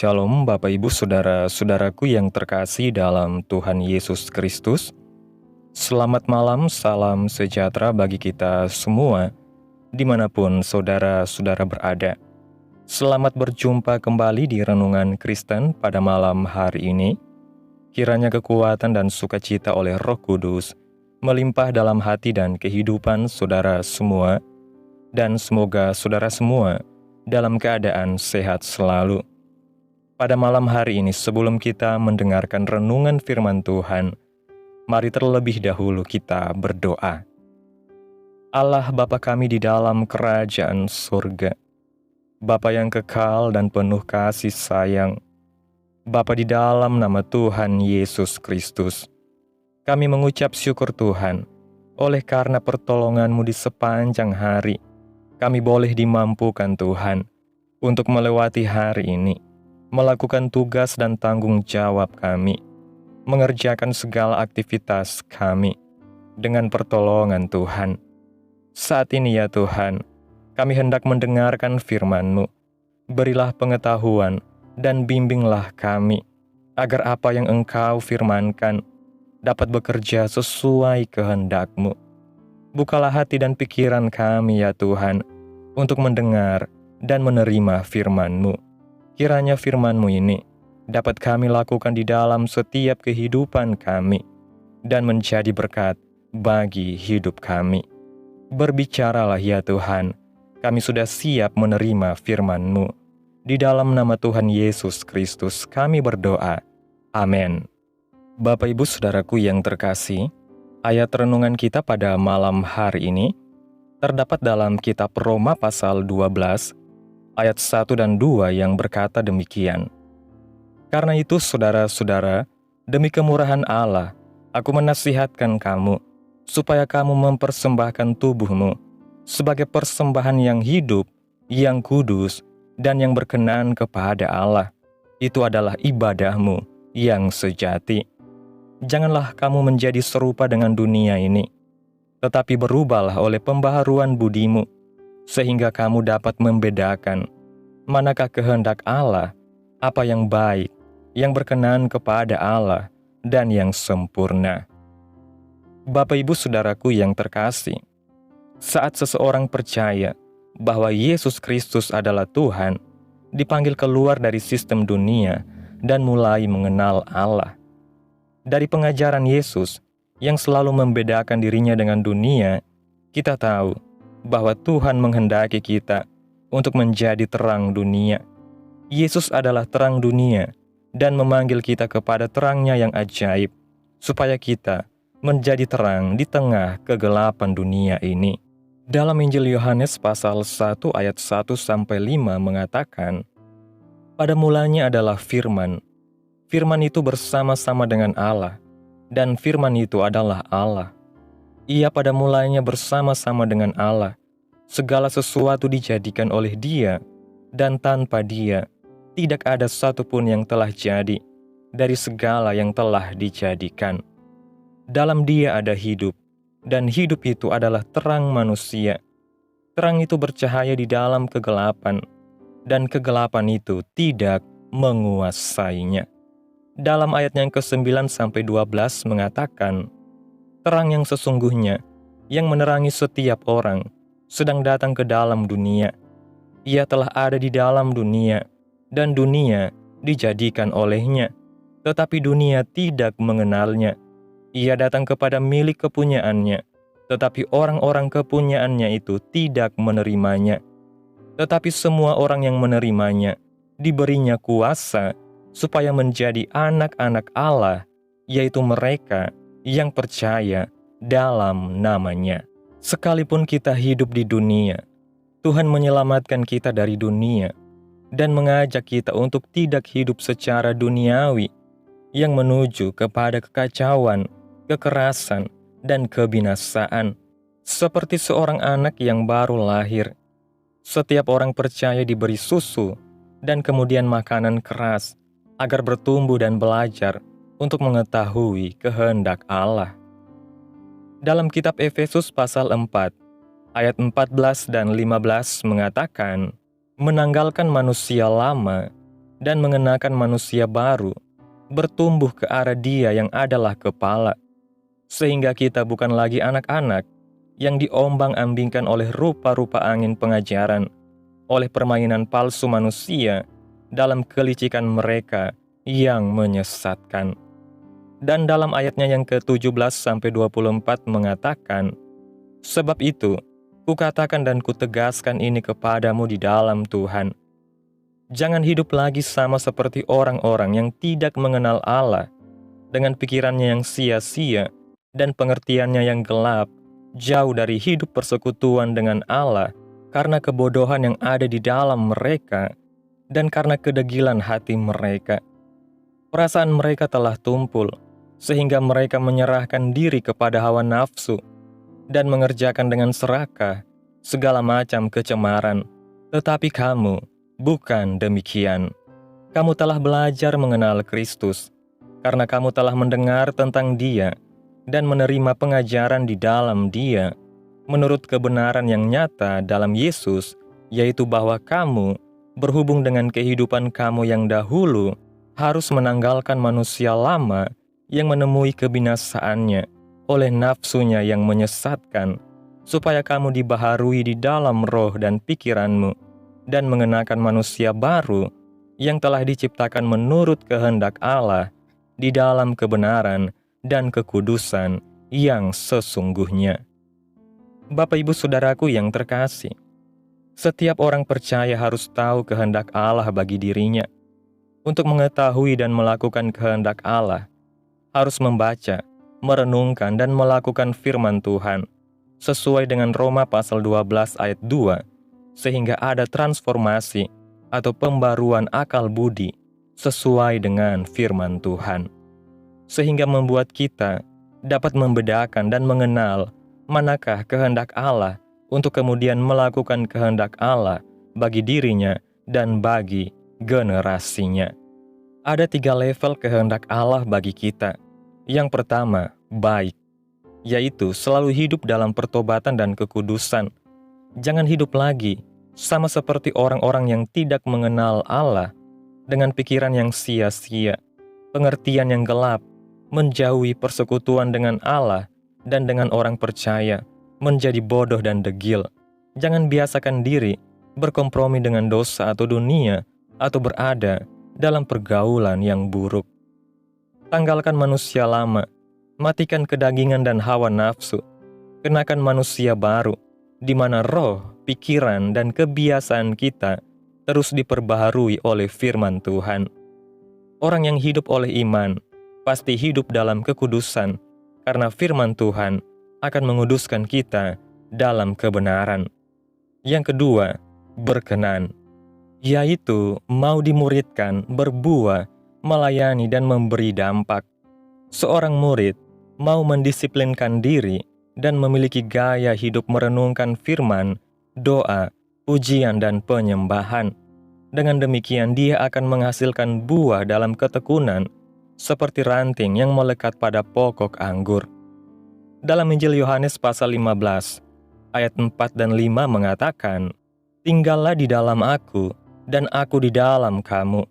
Shalom Bapak Ibu Saudara-saudaraku yang terkasih dalam Tuhan Yesus Kristus. Selamat malam, salam sejahtera bagi kita semua, dimanapun saudara-saudara berada. Selamat berjumpa kembali di Renungan Kristen pada malam hari ini. Kiranya kekuatan dan sukacita oleh Roh Kudus melimpah dalam hati dan kehidupan saudara semua, dan semoga saudara semua dalam keadaan sehat selalu. Pada malam hari ini, sebelum kita mendengarkan renungan firman Tuhan, mari terlebih dahulu kita berdoa. Allah Bapa kami di dalam kerajaan surga, Bapa yang kekal dan penuh kasih sayang, Bapa di dalam nama Tuhan Yesus Kristus, kami mengucap syukur Tuhan, oleh karena pertolongan-Mu di sepanjang hari, kami boleh dimampukan Tuhan, untuk melewati hari ini, melakukan tugas dan tanggung jawab kami, mengerjakan segala aktivitas kami, dengan pertolongan Tuhan. Saat ini ya Tuhan, kami hendak mendengarkan firman-Mu. Berilah pengetahuan dan bimbinglah kami, agar apa yang Engkau firmankan dapat bekerja sesuai kehendak-Mu. Bukalah hati dan pikiran kami ya Tuhan, untuk mendengar dan menerima firman-Mu. Kiranya firman-Mu ini dapat kami lakukan di dalam setiap kehidupan kami dan menjadi berkat bagi hidup kami. Berbicaralah ya Tuhan, kami sudah siap menerima firman-Mu. Di dalam nama Tuhan Yesus Kristus kami berdoa. Amin. Bapak Ibu Saudaraku yang terkasih, ayat renungan kita pada malam hari ini terdapat dalam kitab Roma pasal 12 ayat 1 dan 2 yang berkata demikian. Karena itu saudara-saudara, demi kemurahan Allah, aku menasihatkan kamu, supaya kamu mempersembahkan tubuhmu sebagai persembahan yang hidup, yang kudus, dan yang berkenan kepada Allah. Itu adalah ibadahmu yang sejati. Janganlah kamu menjadi serupa dengan dunia ini, tetapi berubahlah oleh pembaharuan budimu, sehingga kamu dapat membedakan manakah kehendak Allah, apa yang baik, yang berkenan kepada Allah, dan yang sempurna. Bapak Ibu Saudaraku yang terkasih, saat seseorang percaya bahwa Yesus Kristus adalah Tuhan, dipanggil keluar dari sistem dunia dan mulai mengenal Allah. Dari pengajaran Yesus yang selalu membedakan dirinya dengan dunia, kita tahu bahwa Tuhan menghendaki kita untuk menjadi terang dunia. Yesus adalah terang dunia dan memanggil kita kepada terangnya yang ajaib, supaya kita menjadi terang di tengah kegelapan dunia ini. Dalam Injil Yohanes pasal 1 ayat 1-5 mengatakan, pada mulanya adalah firman. Firman itu bersama-sama dengan Allah, dan firman itu adalah Allah. Ia pada mulanya bersama-sama dengan Allah. Segala sesuatu dijadikan oleh Dia, dan tanpa Dia tidak ada satupun yang telah jadi dari segala yang telah dijadikan. Dalam Dia ada hidup, dan hidup itu adalah terang manusia. Terang itu bercahaya di dalam kegelapan, dan kegelapan itu tidak menguasainya. Dalam ayat yang ke-9-12 mengatakan, terang yang sesungguhnya, yang menerangi setiap orang, sedang datang ke dalam dunia. Ia telah ada di dalam dunia, dan dunia dijadikan olehnya, tetapi dunia tidak mengenalnya. Ia datang kepada milik kepunyaannya, tetapi orang-orang kepunyaannya itu tidak menerimanya. Tetapi semua orang yang menerimanya, diberinya kuasa, supaya menjadi anak-anak Allah, yaitu mereka yang percaya dalam nama-Nya. Sekalipun kita hidup di dunia, Tuhan menyelamatkan kita dari dunia dan mengajak kita untuk tidak hidup secara duniawi yang menuju kepada kekacauan, kekerasan, dan kebinasaan. Seperti seorang anak yang baru lahir, setiap orang percaya diberi susu dan kemudian makanan keras agar bertumbuh dan belajar untuk mengetahui kehendak Allah. Dalam kitab Efesus pasal 4, ayat 14 dan 15 mengatakan, menanggalkan manusia lama dan mengenakan manusia baru, bertumbuh ke arah Dia yang adalah kepala, sehingga kita bukan lagi anak-anak yang diombang-ambingkan oleh rupa-rupa angin pengajaran, oleh permainan palsu manusia dalam kelicikan mereka yang menyesatkan. Dan dalam ayatnya yang ke-17-24 mengatakan, "Sebab itu, kukatakan dan kutegaskan ini kepadamu di dalam Tuhan. Jangan hidup lagi sama seperti orang-orang yang tidak mengenal Allah, dengan pikirannya yang sia-sia dan pengertiannya yang gelap, jauh dari hidup persekutuan dengan Allah, karena kebodohan yang ada di dalam mereka, dan karena kedegilan hati mereka. Perasaan mereka telah tumpul, sehingga mereka menyerahkan diri kepada hawa nafsu, dan mengerjakan dengan serakah segala macam kecemaran. Tetapi kamu bukan demikian. Kamu telah belajar mengenal Kristus, karena kamu telah mendengar tentang Dia, dan menerima pengajaran di dalam Dia, menurut kebenaran yang nyata dalam Yesus, yaitu bahwa kamu, berhubung dengan kehidupan kamu yang dahulu, harus menanggalkan manusia lama yang menemui kebinasaannya oleh nafsunya yang menyesatkan, supaya kamu dibaharui di dalam roh dan pikiranmu, dan mengenakan manusia baru yang telah diciptakan menurut kehendak Allah di dalam kebenaran dan kekudusan yang sesungguhnya." Bapak Ibu Saudaraku yang terkasih, setiap orang percaya harus tahu kehendak Allah bagi dirinya. Untuk mengetahui dan melakukan kehendak Allah, harus membaca, merenungkan dan melakukan firman Tuhan, sesuai dengan Roma pasal 12 ayat 2, sehingga ada transformasi atau pembaruan akal budi sesuai dengan firman Tuhan, sehingga membuat kita dapat membedakan dan mengenal manakah kehendak Allah untuk kemudian melakukan kehendak Allah bagi dirinya dan bagi generasinya. Ada 3 level kehendak Allah bagi kita. Yang pertama, baik, yaitu selalu hidup dalam pertobatan dan kekudusan. Jangan hidup lagi sama seperti orang-orang yang tidak mengenal Allah, dengan pikiran yang sia-sia, pengertian yang gelap, menjauhi persekutuan dengan Allah dan dengan orang percaya, menjadi bodoh dan degil. Jangan biasakan diri berkompromi dengan dosa atau dunia, atau berada dalam pergaulan yang buruk. Tanggalkan manusia lama, matikan kedagingan dan hawa nafsu, kenakan manusia baru, di mana roh, pikiran, dan kebiasaan kita terus diperbaharui oleh firman Tuhan. Orang yang hidup oleh iman pasti hidup dalam kekudusan, karena firman Tuhan akan menguduskan kita dalam kebenaran. Yang kedua, berkenan, yaitu mau dimuridkan, berbuah, melayani dan memberi dampak. Seorang murid mau mendisiplinkan diri dan memiliki gaya hidup merenungkan firman, doa, pujian dan penyembahan. Dengan demikian dia akan menghasilkan buah dalam ketekunan, seperti ranting yang melekat pada pokok anggur. Dalam Injil Yohanes pasal 15, ayat 4 dan 5 mengatakan, "Tinggallah di dalam aku, dan aku di dalam kamu.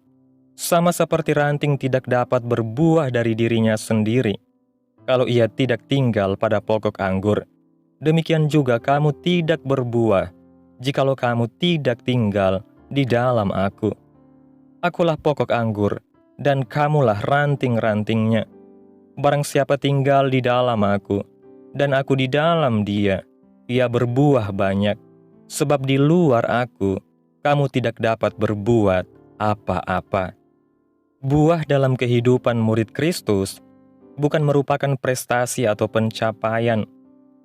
Sama seperti ranting tidak dapat berbuah dari dirinya sendiri, kalau ia tidak tinggal pada pokok anggur. Demikian juga kamu tidak berbuah, jikalau kamu tidak tinggal di dalam aku. Akulah pokok anggur, dan kamulah ranting-rantingnya. Barang siapa tinggal di dalam aku, dan aku di dalam dia, ia berbuah banyak. Sebab di luar aku, kamu tidak dapat berbuat apa-apa." Buah dalam kehidupan murid Kristus bukan merupakan prestasi atau pencapaian,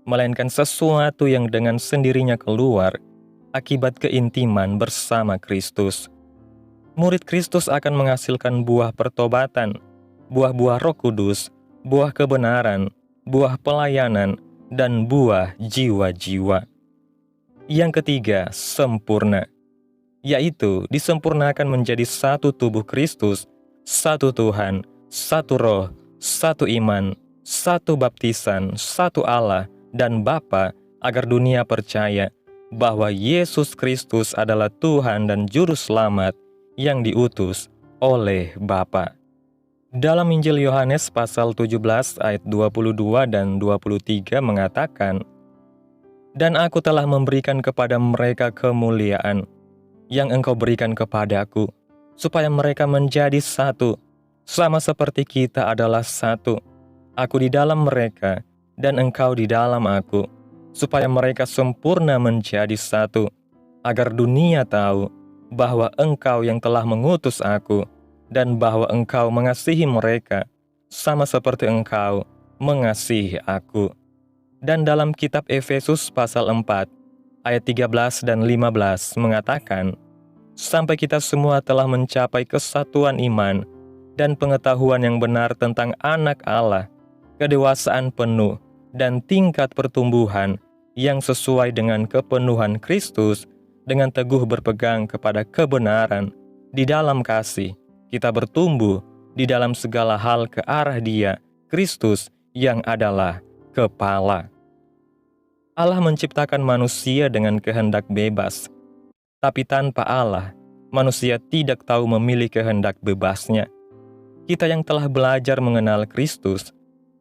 melainkan sesuatu yang dengan sendirinya keluar akibat keintiman bersama Kristus. Murid Kristus akan menghasilkan buah pertobatan, buah-buah Roh Kudus, buah kebenaran, buah pelayanan, dan buah jiwa-jiwa. Yang ketiga, sempurna, yaitu disempurnakan menjadi satu tubuh Kristus, satu Tuhan, satu Roh, satu iman, satu baptisan, satu Allah dan Bapa, agar dunia percaya bahwa Yesus Kristus adalah Tuhan dan Juru Selamat yang diutus oleh Bapa. Dalam Injil Yohanes pasal 17 ayat 22 dan 23 mengatakan, "Dan aku telah memberikan kepada mereka kemuliaan yang Engkau berikan kepadaku, supaya mereka menjadi satu, sama seperti kita adalah satu. Aku di dalam mereka, dan Engkau di dalam aku, supaya mereka sempurna menjadi satu, agar dunia tahu bahwa Engkau yang telah mengutus aku, dan bahwa Engkau mengasihi mereka, sama seperti Engkau mengasihi aku." Dan dalam kitab Efesus pasal 4, ayat 13 dan 15 mengatakan, "Sampai kita semua telah mencapai kesatuan iman dan pengetahuan yang benar tentang anak Allah, kedewasaan penuh dan tingkat pertumbuhan yang sesuai dengan kepenuhan Kristus, dengan teguh berpegang kepada kebenaran di dalam kasih, kita bertumbuh di dalam segala hal ke arah Dia, Kristus yang adalah kepala." Allah menciptakan manusia dengan kehendak bebas, tapi tanpa Allah, manusia tidak tahu memilih kehendak bebasnya. Kita yang telah belajar mengenal Kristus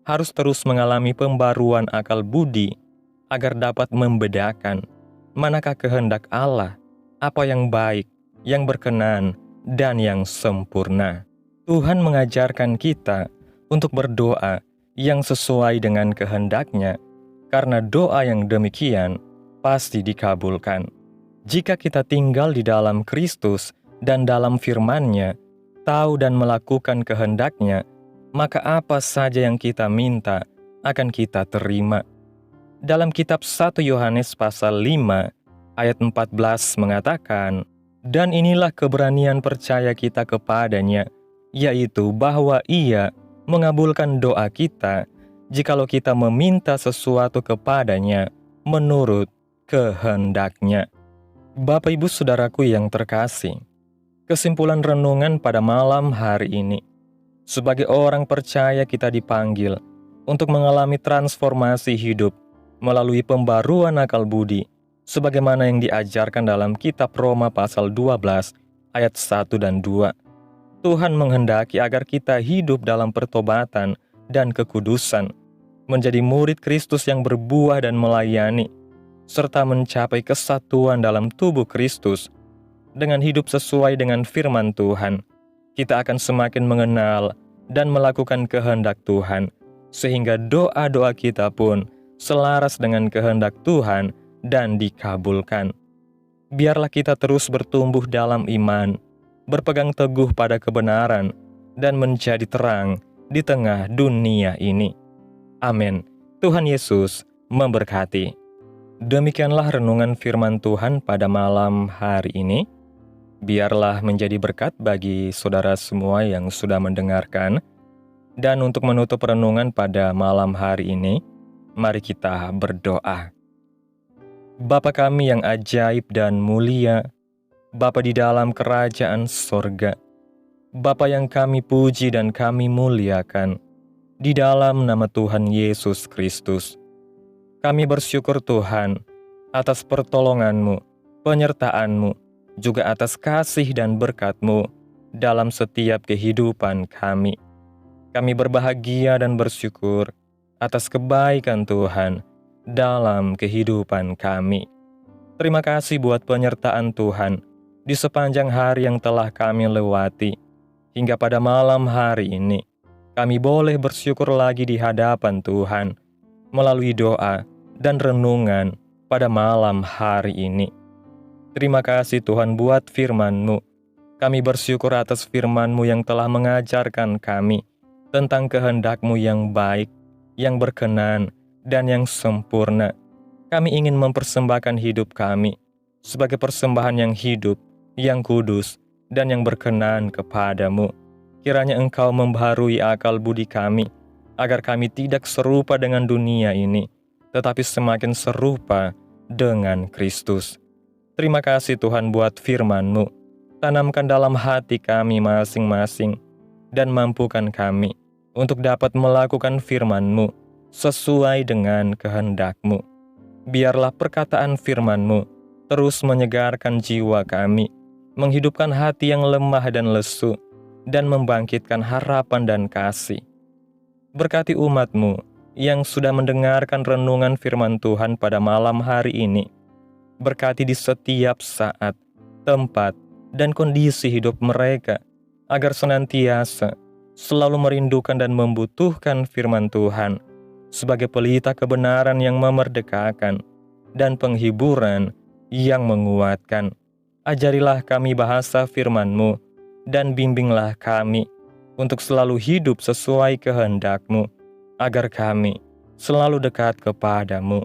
harus terus mengalami pembaruan akal budi agar dapat membedakan manakah kehendak Allah, apa yang baik, yang berkenan, dan yang sempurna. Tuhan mengajarkan kita untuk berdoa yang sesuai dengan kehendak-Nya, karena doa yang demikian pasti dikabulkan. Jika kita tinggal di dalam Kristus dan dalam firman-Nya, tahu dan melakukan kehendak-Nya, maka apa saja yang kita minta akan kita terima. Dalam kitab 1 Yohanes pasal 5 ayat 14 mengatakan, "Dan inilah keberanian percaya kita kepadanya, yaitu bahwa Ia mengabulkan doa kita jikalau kita meminta sesuatu kepadanya menurut kehendak-Nya." Bapak Ibu Saudaraku yang terkasih, kesimpulan renungan pada malam hari ini, sebagai orang percaya kita dipanggil untuk mengalami transformasi hidup melalui pembaruan akal budi, sebagaimana yang diajarkan dalam kitab Roma pasal 12 ayat 1 dan 2. Tuhan menghendaki agar kita hidup dalam pertobatan dan kekudusan, menjadi murid Kristus yang berbuah dan melayani, serta mencapai kesatuan dalam tubuh Kristus. Dengan hidup sesuai dengan firman Tuhan, kita akan semakin mengenal dan melakukan kehendak Tuhan, sehingga doa-doa kita pun selaras dengan kehendak Tuhan dan dikabulkan. Biarlah kita terus bertumbuh dalam iman, berpegang teguh pada kebenaran, dan menjadi terang di tengah dunia ini. Amin. Tuhan Yesus memberkati. Demikianlah renungan firman Tuhan pada malam hari ini. Biarlah menjadi berkat bagi saudara semua yang sudah mendengarkan. Dan untuk menutup renungan pada malam hari ini, mari kita berdoa. Bapa kami yang ajaib dan mulia, Bapa di dalam kerajaan sorga, Bapa yang kami puji dan kami muliakan, di dalam nama Tuhan Yesus Kristus, kami bersyukur Tuhan atas pertolongan-Mu, penyertaan-Mu, juga atas kasih dan berkat-Mu dalam setiap kehidupan kami. Kami berbahagia dan bersyukur atas kebaikan Tuhan dalam kehidupan kami. Terima kasih buat penyertaan Tuhan di sepanjang hari yang telah kami lewati. Hingga pada malam hari ini, kami boleh bersyukur lagi di hadapan Tuhan melalui doa dan renungan pada malam hari ini. Terima kasih Tuhan buat firman-Mu. Kami bersyukur atas firman-Mu yang telah mengajarkan kami tentang kehendak-Mu yang baik, yang berkenan, dan yang sempurna. Kami ingin mempersembahkan hidup kami sebagai persembahan yang hidup, yang kudus, dan yang berkenan kepadamu. Kiranya Engkau membaharui akal budi kami, agar kami tidak serupa dengan dunia ini, tetapi semakin serupa dengan Kristus. Terima kasih Tuhan buat firman-Mu. Tanamkan dalam hati kami masing-masing, dan mampukan kami untuk dapat melakukan firman-Mu sesuai dengan kehendak-Mu. Biarlah perkataan firman-Mu terus menyegarkan jiwa kami, menghidupkan hati yang lemah dan lesu, dan membangkitkan harapan dan kasih. Berkati umat-Mu yang sudah mendengarkan renungan firman Tuhan pada malam hari ini. Berkati di setiap saat, tempat, dan kondisi hidup mereka, agar senantiasa selalu merindukan dan membutuhkan firman Tuhan sebagai pelita kebenaran yang memerdekakan dan penghiburan yang menguatkan. Ajarilah kami bahasa firman-Mu dan bimbinglah kami untuk selalu hidup sesuai kehendak-Mu, agar kami selalu dekat kepadamu.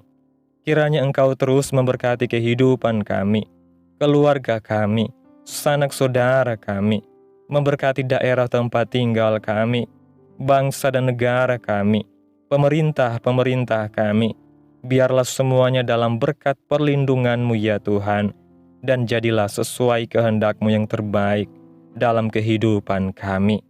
Kiranya Engkau terus memberkati kehidupan kami, keluarga kami, sanak saudara kami, memberkati daerah tempat tinggal kami, bangsa dan negara kami, pemerintah-pemerintah kami. Biarlah semuanya dalam berkat perlindungan-Mu ya Tuhan, dan jadilah sesuai kehendak-Mu yang terbaik dalam kehidupan kami.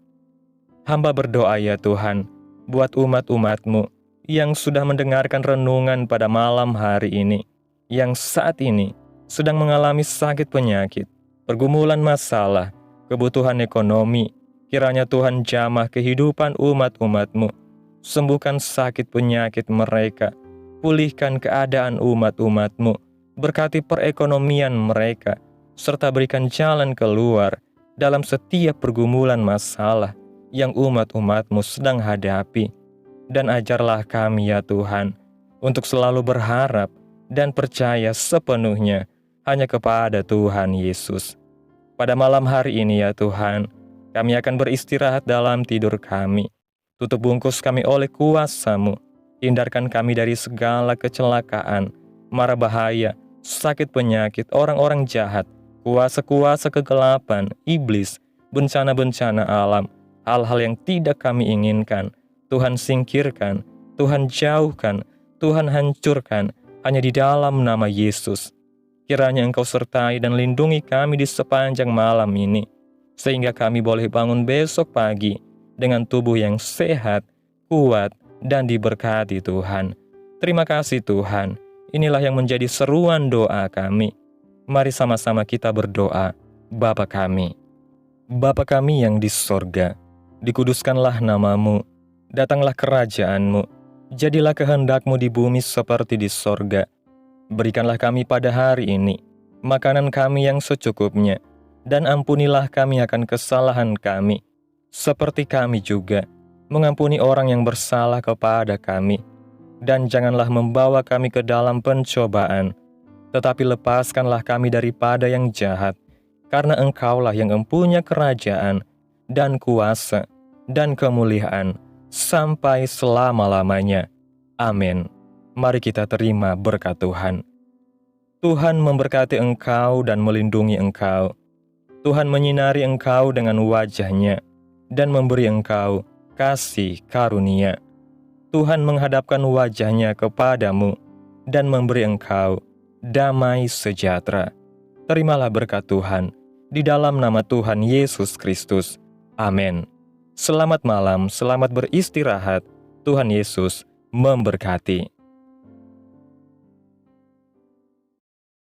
Hamba berdoa ya Tuhan, buat umat-umat-Mu yang sudah mendengarkan renungan pada malam hari ini, yang saat ini sedang mengalami sakit penyakit, pergumulan masalah, kebutuhan ekonomi. Kiranya Tuhan jamah kehidupan umat-umat-Mu, sembuhkan sakit penyakit mereka, pulihkan keadaan umat-umat-Mu, berkati perekonomian mereka, serta berikan jalan keluar dalam setiap pergumulan masalah yang umat-umat-Mu sedang hadapi. Dan ajarlah kami ya Tuhan, untuk selalu berharap dan percaya sepenuhnya hanya kepada Tuhan Yesus. Pada malam hari ini ya Tuhan, kami akan beristirahat dalam tidur kami. Tutup bungkus kami oleh kuasa-Mu, hindarkan kami dari segala kecelakaan, mara bahaya, sakit penyakit, orang-orang jahat, kuasa-kuasa kegelapan, iblis, bencana-bencana alam, hal-hal yang tidak kami inginkan. Tuhan singkirkan, Tuhan jauhkan, Tuhan hancurkan, hanya di dalam nama Yesus. Kiranya Engkau sertai dan lindungi kami di sepanjang malam ini, sehingga kami boleh bangun besok pagi dengan tubuh yang sehat, kuat, dan diberkati Tuhan. Terima kasih Tuhan, inilah yang menjadi seruan doa kami. Mari sama-sama kita berdoa. Bapa kami, Bapa kami yang di sorga, dikuduskanlah nama-Mu, datanglah kerajaan-Mu, jadilah kehendak-Mu di bumi seperti di sorga. Berikanlah kami pada hari ini makanan kami yang secukupnya, dan ampunilah kami akan kesalahan kami, seperti kami juga mengampuni orang yang bersalah kepada kami. Dan janganlah membawa kami ke dalam pencobaan, tetapi lepaskanlah kami daripada yang jahat, karena Engkaulah yang empunya kerajaan, dan kuasa, dan kemuliaan, sampai selama-lamanya. Amin. Mari kita terima berkat Tuhan. Tuhan memberkati engkau dan melindungi engkau. Tuhan menyinari engkau dengan wajah-Nya, dan memberi engkau kasih karunia. Tuhan menghadapkan wajah-Nya kepadamu, dan memberi engkau damai sejahtera. Terimalah berkat Tuhan, di dalam nama Tuhan Yesus Kristus. Amin. Selamat malam, selamat beristirahat. Tuhan Yesus memberkati.